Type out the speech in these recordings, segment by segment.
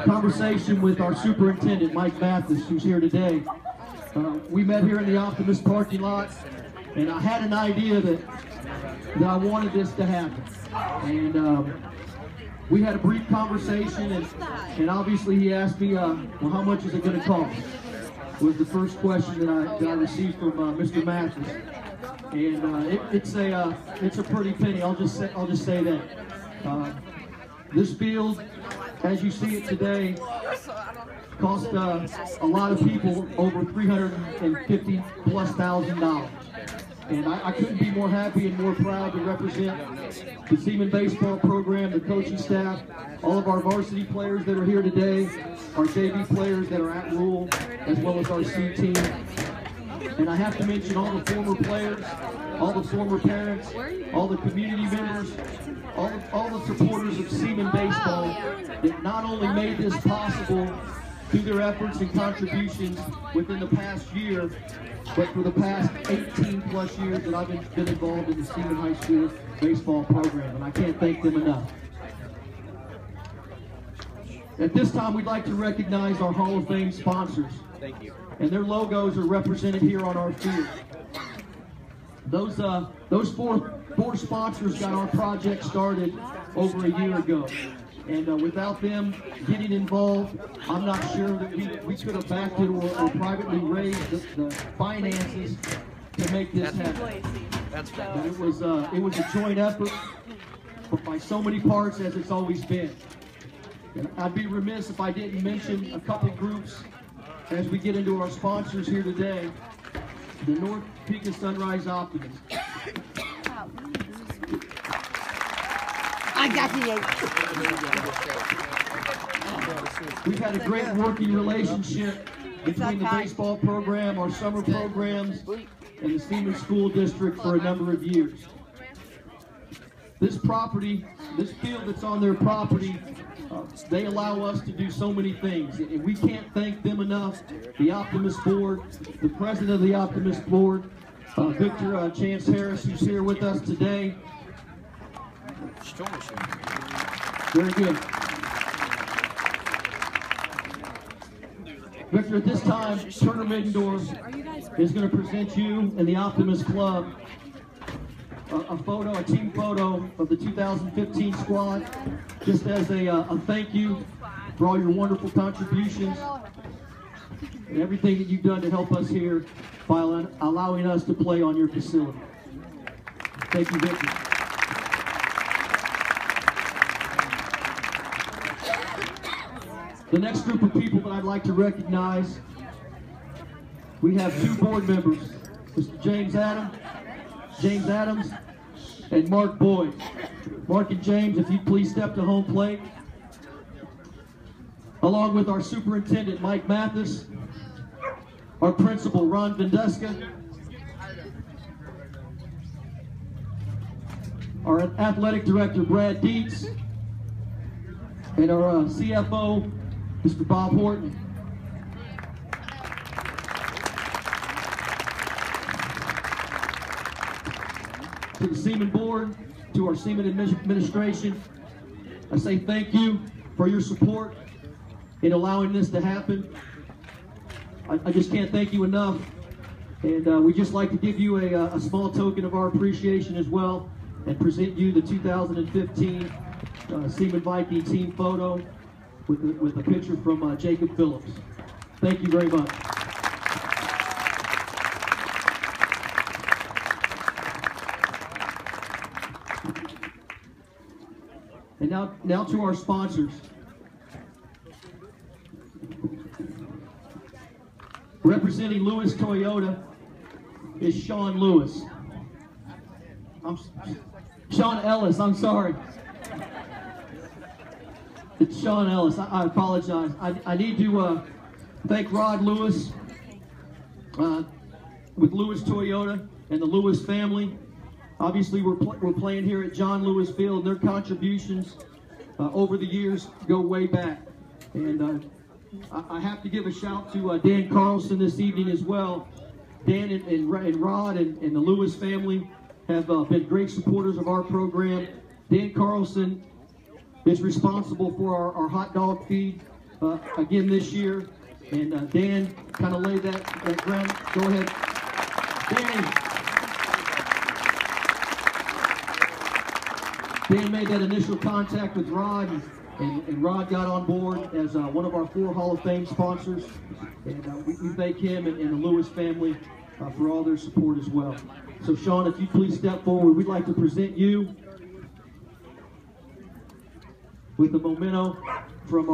conversation with our superintendent, Mike Mathis, who's here today. We met here in the Optimist parking lot, and I had an idea that I wanted this to happen. And we had a brief conversation, and obviously he asked me, well, how much is it going to cost? Was the first question that I received from Mr. Mathis. And it's a pretty penny. I'll just say that. This field, as you see it today, cost a lot of people over $350,000+. And I couldn't be more happy and more proud to represent the Seaman baseball program, the coaching staff, all of our varsity players that are here today, our JV players that are at Rural, as well as our C team. And I have to mention all the former players, all the former parents, all the community members, all the supporters of Seaman baseball that not only made this possible through their efforts and contributions within the past year, but for the past 18+ years that I've been involved in the Seaman High School baseball program, and I can't thank them enough. At this time, we'd like to recognize our Hall of Fame sponsors. Thank you. And their logos are represented here on our field. Those four sponsors got our project started over a year ago. And without them getting involved, I'm not sure that we could have backed it or privately raised the finances to make this happen. That's And it was a joint effort by so many parts, as it's always been. And I'd be remiss if I didn't mention a couple groups as we get into our sponsors here today. The North Pika Sunrise Optimists. I got the 8. We've had a great working relationship between the baseball program, our summer programs, and the Seaman School District for a number of years. This property, this field that's on their property, they allow us to do so many things, and we can't thank them enough. The Optimist Board, the president of the Optimist Board, Victor Chance Harris, who's here with us today. Very good. Victor, at this time, Turner Middendorf is going to present you and the Optimist Club a team photo of the 2015 squad, just as a thank you for all your wonderful contributions and everything that you've done to help us here by allowing us to play on your facility. Thank you, Victor. The next group of people that I'd like to recognize, we have two board members, Mr. James Adams, and Mark Boyd. Mark and James, if you'd please step to home plate. Along with our superintendent, Mike Mathis, our principal, Ron Vendeska, our athletic director, Brad Dietz, and our CFO, Mr. Bob Horton. To the Seaman Board, to our Seaman administration, I say thank you for your support in allowing this to happen. I just can't thank you enough, and we'd just like to give you a small token of our appreciation as well, and present you the 2015 Seaman Viking team photo with a picture from Jacob Phillips. Thank you very much. And now to our sponsors. Representing Lewis Toyota is Sean Lewis. Sean Ellis, I'm sorry. It's Sean Ellis. I apologize. I need to thank Rod Lewis with Lewis Toyota and the Lewis family. Obviously, we're playing here at John Lewis Field. Their contributions over the years go way back. And I have to give a shout to Dan Carlson this evening as well. Dan and Rod and the Lewis family have been great supporters of our program. Dan Carlson is responsible for our hot dog feed again this year. And Dan kind of laid that ground. Go ahead. Dan made that initial contact with Rod, and Rod got on board as one of our 4 Hall of Fame sponsors. And we thank him and the Lewis family for all their support as well. So Sean, if you please step forward, we'd like to present you with the memento from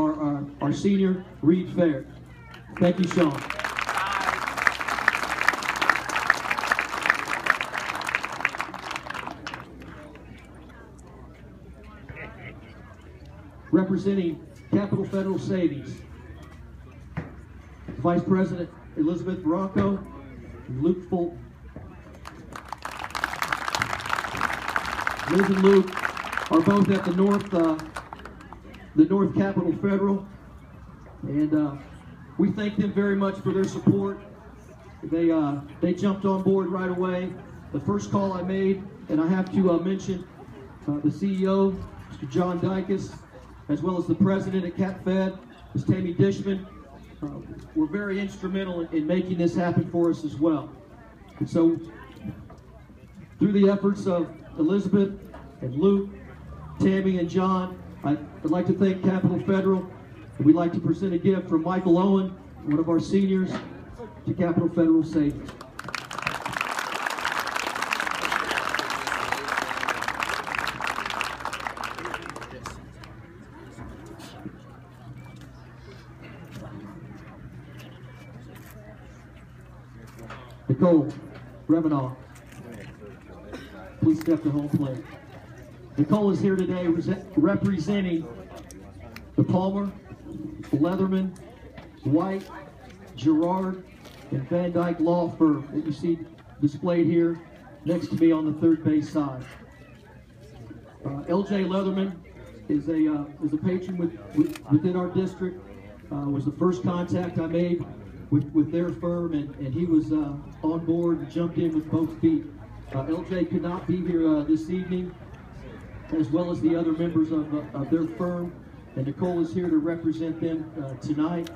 our senior, Reed Fair. Thank you, Sean. Representing Capital Federal Savings, Vice President Elizabeth Bronco and Luke Fulton. Liz and Luke are both at the North Capital Federal, and we thank them very much for their support. They jumped on board right away. The first call I made, and I have to mention the CEO, Mr. John Dykes, as well as the president at Cap Fed, Ms. Tammy Dishman, were very instrumental in making this happen for us as well. And so, through the efforts of Elizabeth and Luke, Tammy and John, I'd like to thank Capital Federal. And we'd like to present a gift from Michael Owen, one of our seniors, to Capital Federal Savings. Nicole Revenant, please step to home plate. Nicole is here today representing the Palmer, Leatherman, White, Gerard, and Van Dyke Law Firm that you see displayed here next to me on the third base side. LJ Leatherman is a patron within our district. Was the first contact I made with their firm, and he was on board and jumped in with both feet. LJ could not be here this evening, as well as the other members of their firm, and Nicole is here to represent them tonight.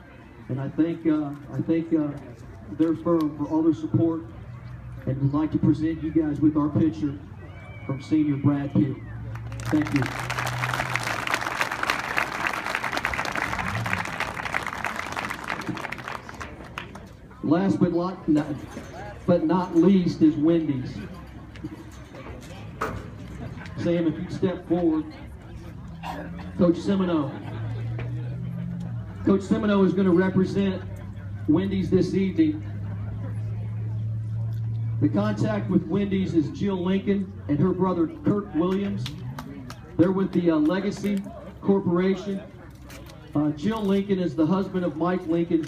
And I thank their firm for all their support, and would like to present you guys with our picture from Senior Brad Pugh. Thank you. Last but not least is Wendy's. Sam, if you'd step forward. Coach Seaman. Coach Seaman is going to represent Wendy's this evening. The contact with Wendy's is Jill Lincoln and her brother Kirk Williams. They're with the Legacy Corporation. Jill Lincoln is the husband of Mike Lincoln,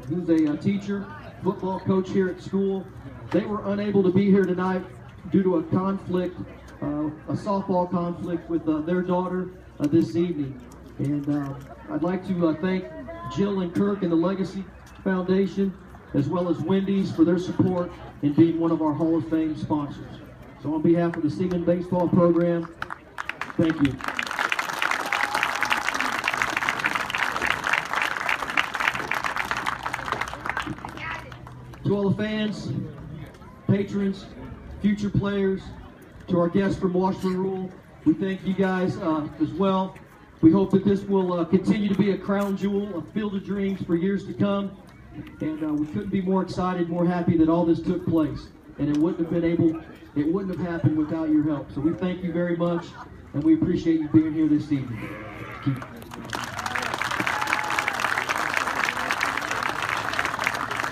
who's a teacher, football coach here at school. They were unable to be here tonight due to a conflict, a softball conflict with their daughter this evening. And I'd like to thank Jill and Kirk and the Legacy Foundation, as well as Wendy's, for their support in being one of our Hall of Fame sponsors. So on behalf of the Seaman Baseball Program, thank you. To all the fans, patrons, future players, to our guests from Washburn Rural, we thank you guys as well. We hope that this will continue to be a crown jewel, a field of dreams for years to come. And we couldn't be more excited, more happy that all this took place. And it wouldn't have happened without your help. So we thank you very much, and we appreciate you being here this evening. Keep